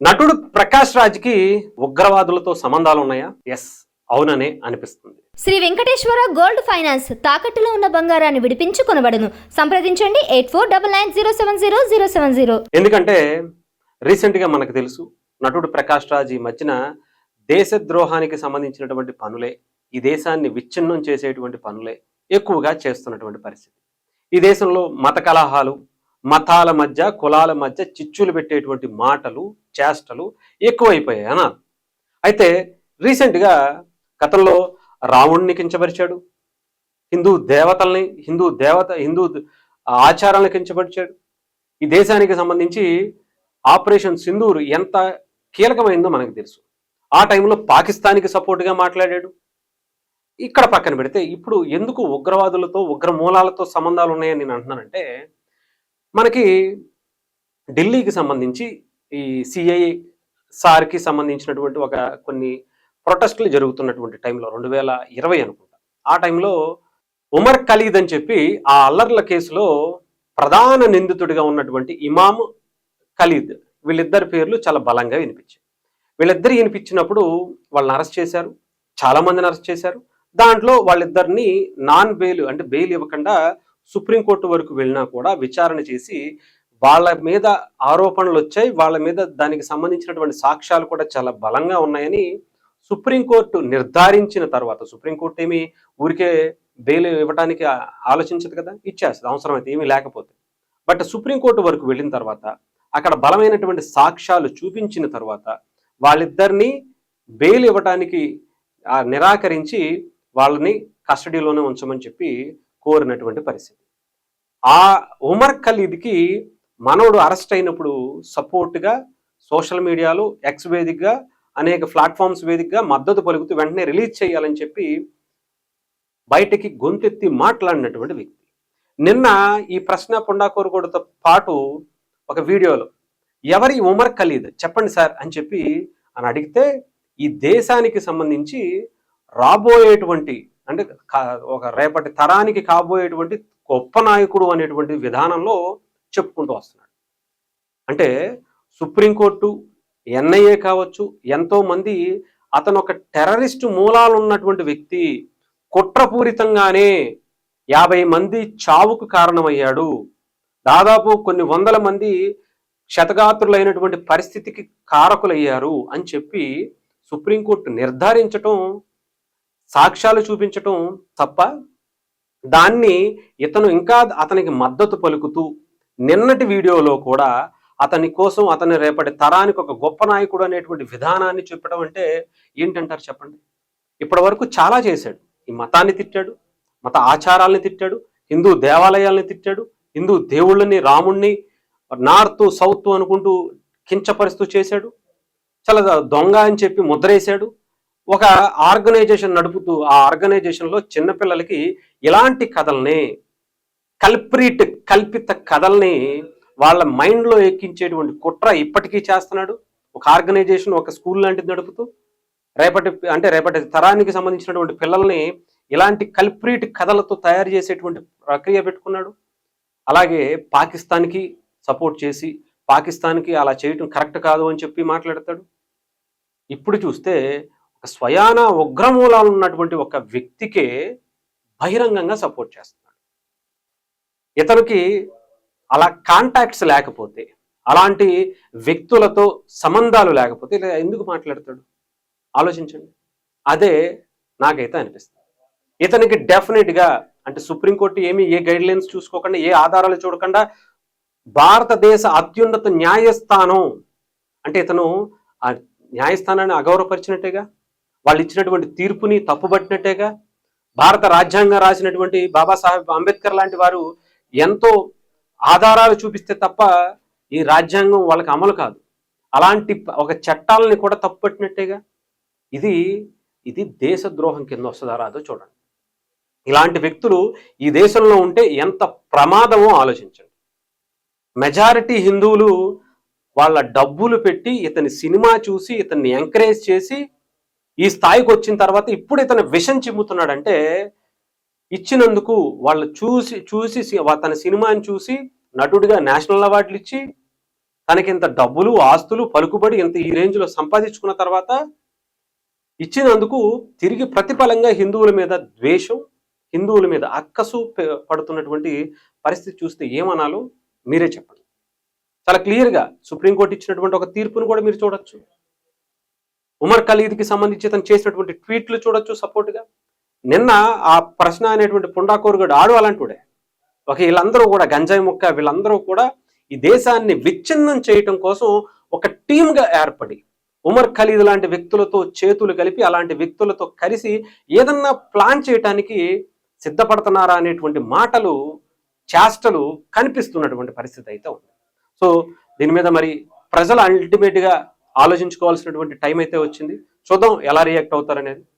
నటుడు ప్రకాష్ రాజ్కి ఉగ్రవాదులతో సంబంధాలు ఉన్నాయా? ఎస్, అవుననే అనిపిస్తుంది. శ్రీ వెంకటేశ్వర గోల్డ్ ఫైనాన్స్ తాకట్టులో ఉన్న బంగారాన్ని విడిపించి కొనబడును. సంప్రదించండి 8499070070. ఎందుకంటే రీసెంట్ గా మనకు తెలుసు, నటుడు ప్రకాష్ రాజ్ ఈ మధ్యన దేశద్రోహానికి సంబంధించినటువంటి పనులే, ఈ దేశాన్ని విచ్ఛిన్నం చేసేటువంటి పనులే ఎక్కువగా చేస్తున్నటువంటి పరిస్థితి. ఈ దేశంలో మత కలహాలు, మతాల మధ్య, కులాల మధ్య చిచ్చులు పెట్టేటువంటి మాటలు, చేష్టలు ఎక్కువైపోయాయి అన్నారు. అయితే రీసెంట్గా గతంలో రావణుణ్ణి కించపరిచాడు, హిందూ దేవతల్ని, హిందూ ఆచారాలను కించపరిచాడు. ఈ దేశానికి సంబంధించి ఆపరేషన్ సింధూర్ ఎంత కీలకమైందో మనకు తెలుసు. ఆ టైంలో పాకిస్తాన్కి సపోర్ట్గా మాట్లాడాడు. ఇక్కడ పక్కన పెడితే ఇప్పుడు ఎందుకు ఉగ్రవాదులతో, ఉగ్ర మూలాలతో సంబంధాలు ఉన్నాయని నేను అంటున్నానంటే, మనకి ఢిల్లీకి సంబంధించి ఈ సిఐఏ సార్కి సంబంధించినటువంటి కొన్ని ప్రొటెస్టులు జరుగుతున్నటువంటి టైంలో 2020 అనుకుంటా, ఆ టైంలో ఉమర్ ఖలీద్ అని చెప్పి ఆ అల్లర్ల కేసులో ప్రధాన నిందితుడిగా ఉన్నటువంటి ఇమామ్ ఖలీద్, వీళ్ళిద్దరి పేర్లు చాలా బలంగా వినిపించాయి. వీళ్ళిద్దరు వినిపించినప్పుడు వాళ్ళని అరెస్ట్ చేశారు, చాలా మందిని అరెస్ట్ చేశారు. దాంట్లో వాళ్ళిద్దరిని నాన్ బెయిల్, అంటే బెయిల్ ఇవ్వకుండా సుప్రీంకోర్టు వరకు వెళ్ళినా కూడా విచారణ చేసి వాళ్ళ మీద ఆరోపణలు వచ్చాయి, వాళ్ళ మీద దానికి సంబంధించినటువంటి సాక్ష్యాలు కూడా చాలా బలంగా ఉన్నాయని సుప్రీంకోర్టు నిర్ధారించిన తర్వాత, సుప్రీంకోర్టు ఏమి ఊరికే బెయిల్ ఇవ్వడానికి ఆలోచించదు కదా, ఇచ్చేస్తుంది అవసరమైతే, ఏమీ లేకపోతే. బట్ సుప్రీంకోర్టు వరకు వెళ్ళిన తర్వాత అక్కడ బలమైనటువంటి సాక్ష్యాలు చూపించిన తర్వాత వాళ్ళిద్దరినీ బెయిల్ ఇవ్వడానికి నిరాకరించి వాళ్ళని కస్టడీలోనే ఉంచమని చెప్పి కోరినటువంటి పరిస్థితి. ఆ ఉమర్ ఖలీద్కి మనోడు అరెస్ట్ అయినప్పుడు సపోర్ట్గా సోషల్ మీడియాలో, ఎక్స్ వేదికగా, అనేక ప్లాట్ఫామ్స్ వేదికగా మద్దతు పలుకుతూ వెంటనే రిలీజ్ చేయాలని చెప్పి బయటికి గొంతెత్తి మాట్లాడినటువంటి వ్యక్తి. నిన్న ఈ ప్రశ్న పుండాకోరుకోడుతో పాటు ఒక వీడియోలో ఎవరి ఉమర్ ఖలీద్ చెప్పండి సార్ అని చెప్పి అని అడిగితే, ఈ దేశానికి సంబంధించి రాబోయేటువంటి, అంటే ఒక రేపటి తరానికి కాబోయేటువంటి గొప్ప నాయకుడు అనేటువంటి విధానంలో చెప్పుకుంటూ వస్తున్నాడు. అంటే సుప్రీంకోర్టు, ఎన్ఐఏ కావచ్చు, ఎంతో మంది అతను ఒక టెర్రరిస్టు మూలాలు ఉన్నటువంటి వ్యక్తి, కుట్రపూరితంగానే 50 మంది చావుకు కారణమయ్యాడు, దాదాపు కొన్ని వందల మంది క్షతగాత్రులైనటువంటి పరిస్థితికి కారకులయ్యారు అని చెప్పి సుప్రీంకోర్టు నిర్ధారించటం, సాక్ష్యాలు చూపించటం తప్ప, దాన్ని ఇతను ఇంకా అతనికి మద్దతు పలుకుతూ నిన్నటి వీడియోలో కూడా అతని కోసం, అతని రేపటి తరానికి ఒక గొప్ప నాయకుడు అనేటువంటి విధానాన్ని చెప్పడం అంటే ఏంటంటారు చెప్పండి? ఇప్పటి వరకు చాలా చేశాడు. ఈ మతాన్ని తిట్టాడు, మత ఆచారాలని తిట్టాడు, హిందూ దేవాలయాల్ని తిట్టాడు, హిందూ దేవుళ్ళని, రాముణ్ణి నార్త్ సౌత్ అనుకుంటూ కించపరుస్తూ చేశాడు, చాలా దొంగ అని చెప్పి ముద్రేశాడు. ఒక ఆర్గనైజేషన్ నడుపుతూ ఆ ఆర్గనైజేషన్లో చిన్నపిల్లలకి ఇలాంటి కథల్ని, కల్పిత కథల్ని వాళ్ళ మైండ్లో ఎక్కించేటువంటి కుట్ర ఇప్పటికీ చేస్తున్నాడు. ఒక ఆర్గనైజేషన్, ఒక స్కూల్ లాంటిది నడుపుతూ రేపటి తరానికి సంబంధించినటువంటి పిల్లల్ని ఇలాంటి కథలతో తయారు చేసేటువంటి ప్రక్రియ పెట్టుకున్నాడు. అలాగే పాకిస్తాన్కి సపోర్ట్ చేసి పాకిస్తాన్కి అలా చేయటం కరెక్ట్ కాదు అని చెప్పి మాట్లాడతాడు. ఇప్పుడు చూస్తే ఒక స్వయాన ఉగ్రమూలాలు ఉన్నటువంటి ఒక వ్యక్తికే బహిరంగంగా సపోర్ట్ చేస్తున్నాడు. ఇతనికి అలా కాంటాక్ట్స్ లేకపోతే, అలాంటి వ్యక్తులతో సంబంధాలు లేకపోతే ఇలా ఎందుకు మాట్లాడతాడు? ఆలోచించండి. అదే నాకైతే అనిపిస్తుంది. ఇతనికి డెఫినెట్గా, అంటే సుప్రీంకోర్టు ఏ గైడ్ లైన్స్ చూసుకోకుండా, ఏ ఆధారాలు చూడకుండా భారతదేశ అత్యున్నత న్యాయస్థానం, అంటే ఇతను ఆ న్యాయస్థానాన్ని అగౌరవపరిచినట్టేగా, వాళ్ళు ఇచ్చినటువంటి తీర్పుని తప్పుబట్టినట్టేగా. భారత రాజ్యాంగం రాసినటువంటి బాబాసాహెబ్ అంబేద్కర్ లాంటి వారు ఎంతో ఆధారాలు చూపిస్తే తప్ప ఈ రాజ్యాంగం వాళ్ళకి అమలు కాదు. అలాంటి ఒక చట్టాలని కూడా తప్పుపట్టినట్టేగా. ఇది దేశద్రోహం కింద వస్తుందా రాదో చూడండి. ఇలాంటి వ్యక్తులు ఈ దేశంలో ఉంటే ఎంత ప్రమాదమో ఆలోచించండి. మెజారిటీ హిందువులు వాళ్ళ డబ్బులు పెట్టి ఇతని సినిమా చూసి ఇతన్ని ఎంకరేజ్ చేసి ఈ స్థాయికి వచ్చిన తర్వాత ఇప్పుడు ఇతను విషం చిమ్ముతున్నాడంటే, ఇచ్చినందుకు వాళ్ళు చూసి తన సినిమాని చూసి నటుడిగా నేషనల్ అవార్డులు ఇచ్చి తనకింత డబ్బులు, ఆస్తులు, పలుకుబడి ఇంత ఈ రేంజ్లో సంపాదించుకున్న తర్వాత ఇచ్చినందుకు తిరిగి ప్రతిఫలంగా హిందువుల మీద ద్వేషం, హిందువుల మీద అక్కసు పడుతున్నటువంటి పరిస్థితి చూస్తే ఏమనాలో మీరే చెప్పండి. చాలా క్లియర్గా సుప్రీంకోర్టు ఇచ్చినటువంటి ఒక తీర్పును కూడా మీరు చూడొచ్చు. ఉమర్ ఖలీద్కి సంబంధించి తను చేసినటువంటి ట్వీట్లు చూడొచ్చు సపోర్ట్గా. నిన్న ఆ ప్రశ్న అనేటువంటి పుండాకోరుగడు ఆడు అలాంటివాడే. వీళ్ళందరూ కూడా గంజాయి ముక్క, వీళ్ళందరూ కూడా ఈ దేశాన్ని విచ్ఛిన్నం చేయటం కోసం ఒక టీమ్గా ఏర్పడి ఉమర్ ఖలీద్ లాంటి వ్యక్తులతో చేతులు కలిపి అలాంటి వ్యక్తులతో కలిసి ఏదన్నా ప్లాన్ చేయటానికి సిద్ధపడుతున్నారా అనేటువంటి మాటలు, చేష్టలు కనిపిస్తున్నటువంటి పరిస్థితి అయితే ఉంది. సో దీని మీద మరి ప్రజలు అల్టిమేట్గా ఆలోచించుకోవాల్సినటువంటి టైం అయితే వచ్చింది. చూద్దాం ఎలా రియాక్ట్ అవుతారనేది.